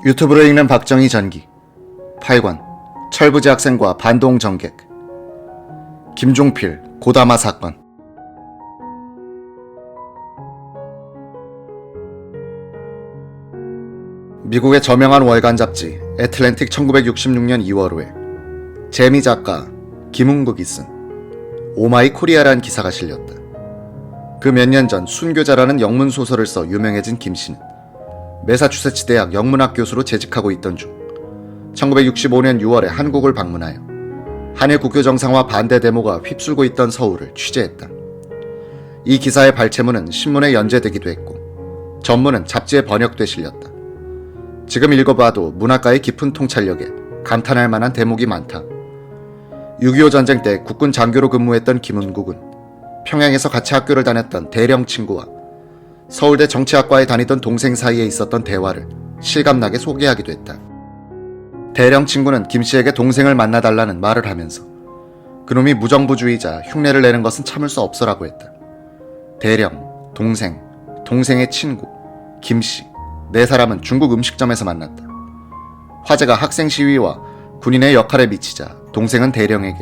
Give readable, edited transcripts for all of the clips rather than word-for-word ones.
유튜브로 읽는 박정희 전기 8권 철부지 학생과 반동 정객 김종필 고다마 사건. 미국의 저명한 월간 잡지 애틀랜틱 1966년 2월호에 재미 작가 김은국이 쓴 오마이 코리아라는 기사가 실렸다. 그 몇 년 전 순교자라는 영문 소설을 써 유명해진 김 씨는 매사추세츠 대학 영문학 교수로 재직하고 있던 중 1965년 6월에 한국을 방문하여 한일 국교 정상화 반대 데모가 휩쓸고 있던 서울을 취재했다. 이 기사의 발췌문은 신문에 연재되기도 했고 전문은 잡지에 번역돼 실렸다. 지금 읽어봐도 문학가의 깊은 통찰력에 감탄할 만한 대목이 많다. 6.25 전쟁 때 국군 장교로 근무했던 김은국은 평양에서 같이 학교를 다녔던 대령 친구와 서울대 정치학과에 다니던 동생 사이에 있었던 대화를 실감나게 소개하기도 했다. 대령 친구는 김 씨에게 동생을 만나달라는 말을 하면서 그놈이 무정부주의자 흉내를 내는 것은 참을 수 없어라고 했다. 대령, 동생, 동생의 친구, 김 씨, 네 사람은 중국 음식점에서 만났다. 화제가 학생 시위와 군인의 역할에 미치자 동생은 대령에게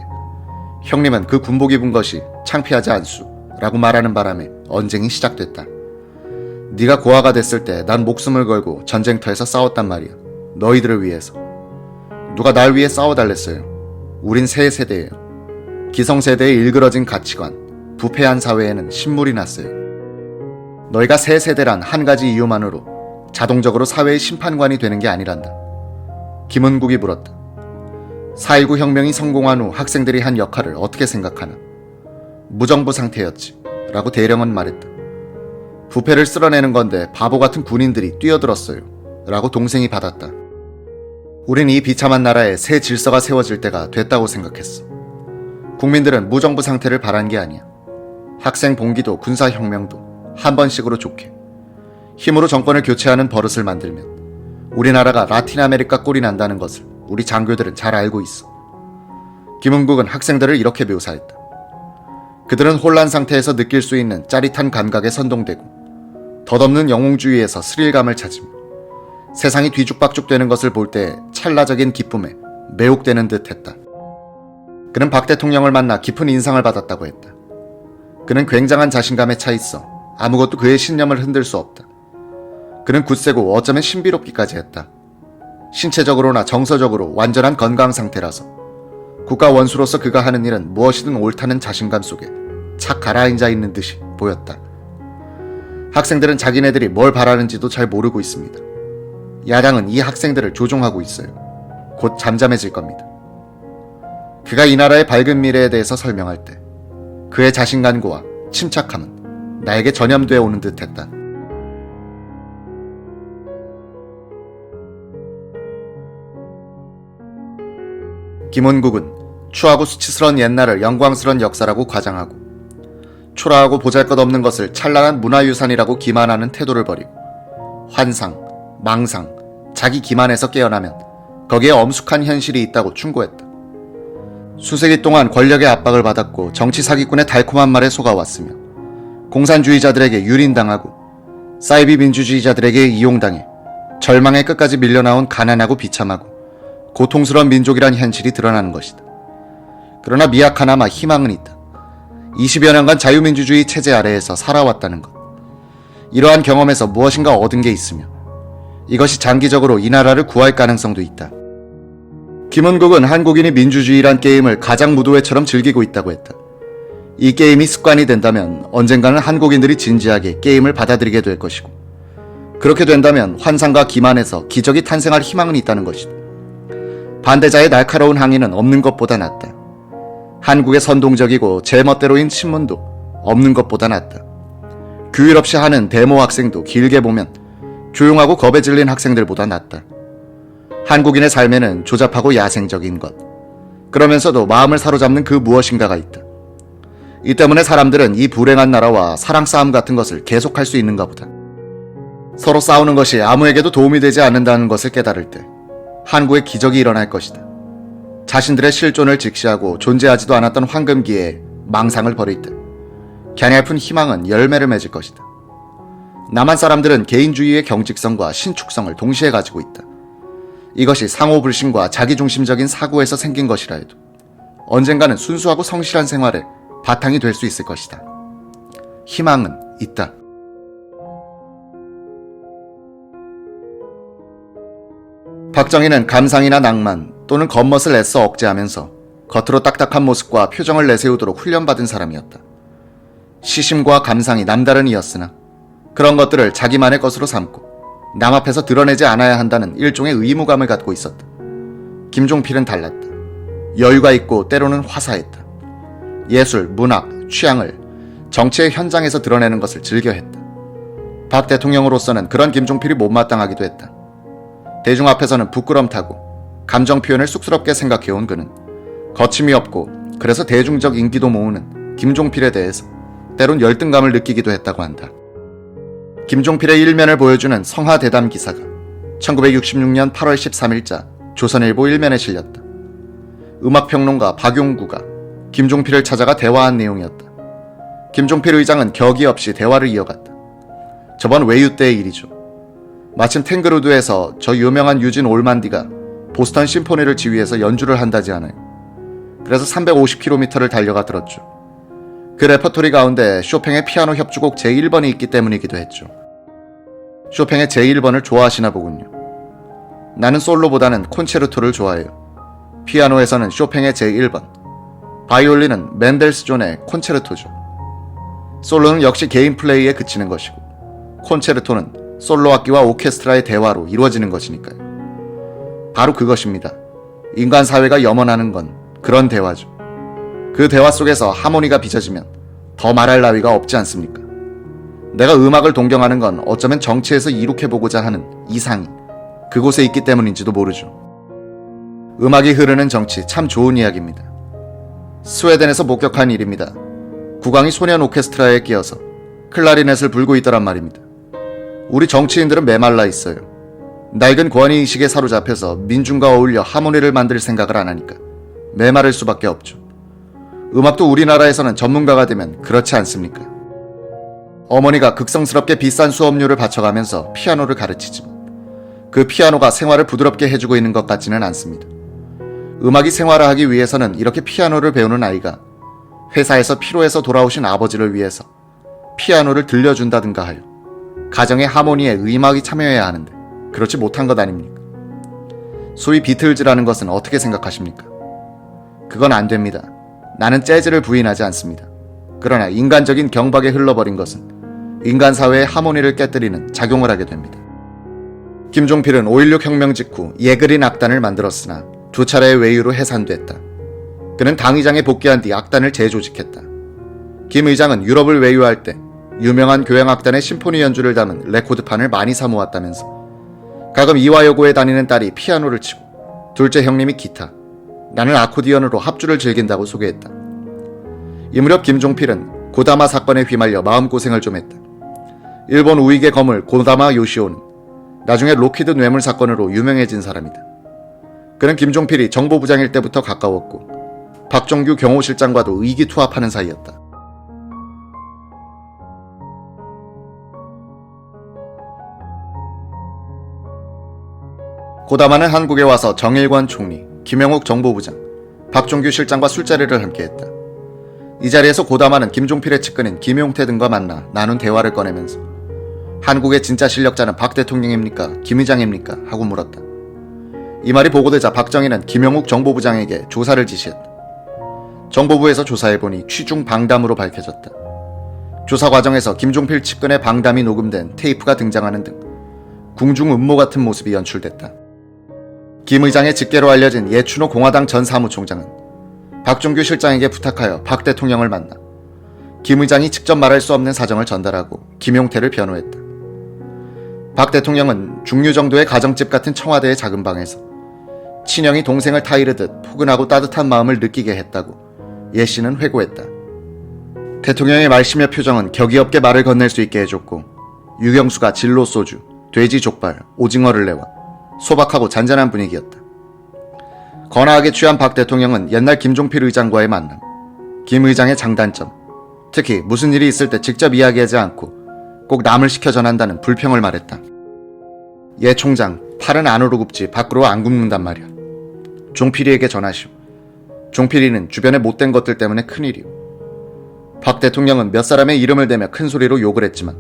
형님은 그 군복 입은 것이 창피하지 않수 라고 말하는 바람에 언쟁이 시작됐다. 네가 고아가 됐을 때 난 목숨을 걸고 전쟁터에서 싸웠단 말이야. 너희들을 위해서. 누가 날 위해 싸워달랬어요. 우린 새 세대예요. 기성세대의 일그러진 가치관, 부패한 사회에는 신물이 났어요. 너희가 새 세대란 한 가지 이유만으로 자동적으로 사회의 심판관이 되는 게 아니란다. 김은국이 물었다. 4.19 혁명이 성공한 후 학생들이 한 역할을 어떻게 생각하나? 무정부 상태였지 라고 대령은 말했다. 부패를 쓸어내는 건데 바보 같은 군인들이 뛰어들었어요 라고 동생이 받았다. 우린 이 비참한 나라에 새 질서가 세워질 때가 됐다고 생각했어. 국민들은 무정부 상태를 바란 게 아니야. 학생 봉기도 군사혁명도 한 번씩으로 좋게 힘으로 정권을 교체하는 버릇을 만들면 우리나라가 라틴 아메리카 꼴이 난다는 것을 우리 장교들은 잘 알고 있어. 김은국은 학생들을 이렇게 묘사했다. 그들은 혼란 상태에서 느낄 수 있는 짜릿한 감각에 선동되고 덧없는 영웅주의에서 스릴감을 찾으며 세상이 뒤죽박죽되는 것을 볼 때 찰나적인 기쁨에 매혹되는 듯 했다. 그는 박 대통령을 만나 깊은 인상을 받았다고 했다. 그는 굉장한 자신감에 차 있어 아무것도 그의 신념을 흔들 수 없다. 그는 굳세고 어쩌면 신비롭기까지 했다. 신체적으로나 정서적으로 완전한 건강 상태라서 국가 원수로서 그가 하는 일은 무엇이든 옳다는 자신감 속에 착 가라앉아 있는 듯이 보였다. 학생들은 자기네들이 뭘 바라는지도 잘 모르고 있습니다. 야당은 이 학생들을 조종하고 있어요. 곧 잠잠해질 겁니다. 그가 이 나라의 밝은 미래에 대해서 설명할 때 그의 자신감과 침착함은 나에게 전염되어 오는 듯했다. 김은국은 추하고 수치스러운 옛날을 영광스러운 역사라고 과장하고 초라하고 보잘것없는 것을 찬란한 문화유산이라고 기만하는 태도를 버리고 환상, 망상, 자기 기만에서 깨어나면 거기에 엄숙한 현실이 있다고 충고했다. 수세기 동안 권력의 압박을 받았고 정치 사기꾼의 달콤한 말에 속아왔으며 공산주의자들에게 유린당하고 사이비 민주주의자들에게 이용당해 절망의 끝까지 밀려나온 가난하고 비참하고 고통스러운 민족이란 현실이 드러나는 것이다. 그러나 미약하나마 희망은 있다. 20여 년간 자유민주주의 체제 아래에서 살아왔다는 것. 이러한 경험에서 무엇인가 얻은 게 있으며 이것이 장기적으로 이 나라를 구할 가능성도 있다. 김은국은 한국인이 민주주의란 게임을 가장 무도회처럼 즐기고 있다고 했다. 이 게임이 습관이 된다면 언젠가는 한국인들이 진지하게 게임을 받아들이게 될 것이고 그렇게 된다면 환상과 기만에서 기적이 탄생할 희망은 있다는 것이다. 반대자의 날카로운 항의는 없는 것보다 낫다. 한국의 선동적이고 제멋대로인 신문도 없는 것보다 낫다. 규율 없이 하는 데모 학생도 길게 보면 조용하고 겁에 질린 학생들보다 낫다. 한국인의 삶에는 조잡하고 야생적인 것, 그러면서도 마음을 사로잡는 그 무엇인가가 있다. 이 때문에 사람들은 이 불행한 나라와 사랑 싸움 같은 것을 계속할 수 있는가 보다. 서로 싸우는 것이 아무에게도 도움이 되지 않는다는 것을 깨달을 때 한국의 기적이 일어날 것이다. 자신들의 실존을 직시하고 존재하지도 않았던 황금기에 망상을 버릴 때 갸냘픈 희망은 열매를 맺을 것이다. 남한 사람들은 개인주의의 경직성과 신축성을 동시에 가지고 있다. 이것이 상호불신과 자기중심적인 사고에서 생긴 것이라 해도 언젠가는 순수하고 성실한 생활의 바탕이 될 수 있을 것이다. 희망은 있다. 박정희는 감상이나 낭만 또는 겉멋을 애써 억제하면서 겉으로 딱딱한 모습과 표정을 내세우도록 훈련받은 사람이었다. 시심과 감상이 남다른 이였으나 그런 것들을 자기만의 것으로 삼고 남 앞에서 드러내지 않아야 한다는 일종의 의무감을 갖고 있었다. 김종필은 달랐다. 여유가 있고 때로는 화사했다. 예술, 문학, 취향을 정치의 현장에서 드러내는 것을 즐겨했다. 박 대통령으로서는 그런 김종필이 못마땅하기도 했다. 대중 앞에서는 부끄럼 타고 감정 표현을 쑥스럽게 생각해온 그는 거침이 없고 그래서 대중적 인기도 모으는 김종필에 대해서 때론 열등감을 느끼기도 했다고 한다. 김종필의 일면을 보여주는 성하대담 기사가 1966년 8월 13일자 조선일보 일면에 실렸다. 음악평론가 박용구가 김종필을 찾아가 대화한 내용이었다. 김종필 의장은 격이 없이 대화를 이어갔다. 저번 외유 때의 일이죠. 마침 탱그루드에서 저 유명한 유진 올만디가 보스턴 심포니를 지휘해서 연주를 한다지 않아요. 그래서 350km를 달려가 들었죠. 그 레퍼토리 가운데 쇼팽의 피아노 협주곡 제1번이 있기 때문이기도 했죠. 쇼팽의 제1번을 좋아하시나 보군요. 나는 솔로보다는 콘체르토를 좋아해요. 피아노에서는 쇼팽의 제1번, 바이올린은 맨델스존의 콘체르토죠. 솔로는 역시 개인 플레이에 그치는 것이고 콘체르토는 솔로 악기와 오케스트라의 대화로 이루어지는 것이니까요. 바로 그것입니다. 인간 사회가 염원하는 건 그런 대화죠. 그 대화 속에서 하모니가 빚어지면 더 말할 나위가 없지 않습니까? 내가 음악을 동경하는 건 어쩌면 정치에서 이룩해보고자 하는 이상이 그곳에 있기 때문인지도 모르죠. 음악이 흐르는 정치 참 좋은 이야기입니다. 스웨덴에서 목격한 일입니다. 국왕이 소년 오케스트라에 끼어서 클라리넷을 불고 있더란 말입니다. 우리 정치인들은 메말라 있어요. 낡은 권위의식에 사로잡혀서 민중과 어울려 하모니를 만들 생각을 안 하니까 메마를 수밖에 없죠. 음악도 우리나라에서는 전문가가 되면 그렇지 않습니까? 어머니가 극성스럽게 비싼 수업료를 바쳐가면서 피아노를 가르치지만 그 피아노가 생활을 부드럽게 해주고 있는 것 같지는 않습니다. 음악이 생활화하기 위해서는 이렇게 피아노를 배우는 아이가 회사에서 피로해서 돌아오신 아버지를 위해서 피아노를 들려준다든가 하여 가정의 하모니에 의막이 참여해야 하는데 그렇지 못한 것 아닙니까? 소위 비틀즈라는 것은 어떻게 생각하십니까? 그건 안 됩니다. 나는 재즈를 부인하지 않습니다. 그러나 인간적인 경박에 흘러버린 것은 인간 사회의 하모니를 깨뜨리는 작용을 하게 됩니다. 김종필은 5.16 혁명 직후 예그린 악단을 만들었으나 2차례의 외유로 해산됐다. 그는 당의장에 복귀한 뒤 악단을 재조직했다. 김 의장은 유럽을 외유할 때 유명한 교향악단의 심포니 연주를 담은 레코드판을 많이 사 모았다면서 가끔 이화여고에 다니는 딸이 피아노를 치고 둘째 형님이 기타, 나는 아코디언으로 합주를 즐긴다고 소개했다. 이 무렵 김종필은 고다마 사건에 휘말려 마음고생을 좀 했다. 일본 우익의 거물 고다마 요시오는 나중에 로키드 뇌물 사건으로 유명해진 사람이다. 그는 김종필이 정보부장일 때부터 가까웠고 박정규 경호실장과도 의기투합하는 사이였다. 고다마는 한국에 와서 정일관 총리, 김영욱 정보부장, 박종규 실장과 술자리를 함께했다. 이 자리에서 고다마는 김종필의 측근인 김용태 등과 만나 나눈 대화를 꺼내면서 한국의 진짜 실력자는 박 대통령입니까? 김 의장입니까? 하고 물었다. 이 말이 보고되자 박정희는 김영욱 정보부장에게 조사를 지시했다. 정보부에서 조사해보니 취중 방담으로 밝혀졌다. 조사 과정에서 김종필 측근의 방담이 녹음된 테이프가 등장하는 등 궁중 음모 같은 모습이 연출됐다. 김 의장의 직계로 알려진 예춘호 공화당 전 사무총장은 박종규 실장에게 부탁하여 박 대통령을 만나 김 의장이 직접 말할 수 없는 사정을 전달하고 김용태를 변호했다. 박 대통령은 중류 정도의 가정집 같은 청와대의 작은 방에서 친형이 동생을 타이르듯 포근하고 따뜻한 마음을 느끼게 했다고 예 씨는 회고했다. 대통령의 말심의 표정은 격이 없게 말을 건넬 수 있게 해줬고 유경수가 진로 소주, 돼지 족발, 오징어를 내와 소박하고 잔잔한 분위기였다. 거나하게 취한 박 대통령은 옛날 김종필 의장과의 만남, 김 의장의 장단점, 특히 무슨 일이 있을 때 직접 이야기하지 않고 꼭 남을 시켜 전한다는 불평을 말했다. 예 총장, 팔은 안으로 굽지 밖으로 안 굽는단 말이야. 종필이에게 전하시오. 종필이는 주변의 못된 것들 때문에 큰일이오. 박 대통령은 몇 사람의 이름을 대며 큰 소리로 욕을 했지만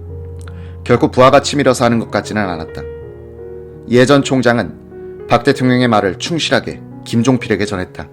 결코 부하가 치밀어서 하는 것 같지는 않았다. 예전 총장은 박 대통령의 말을 충실하게 김종필에게 전했다.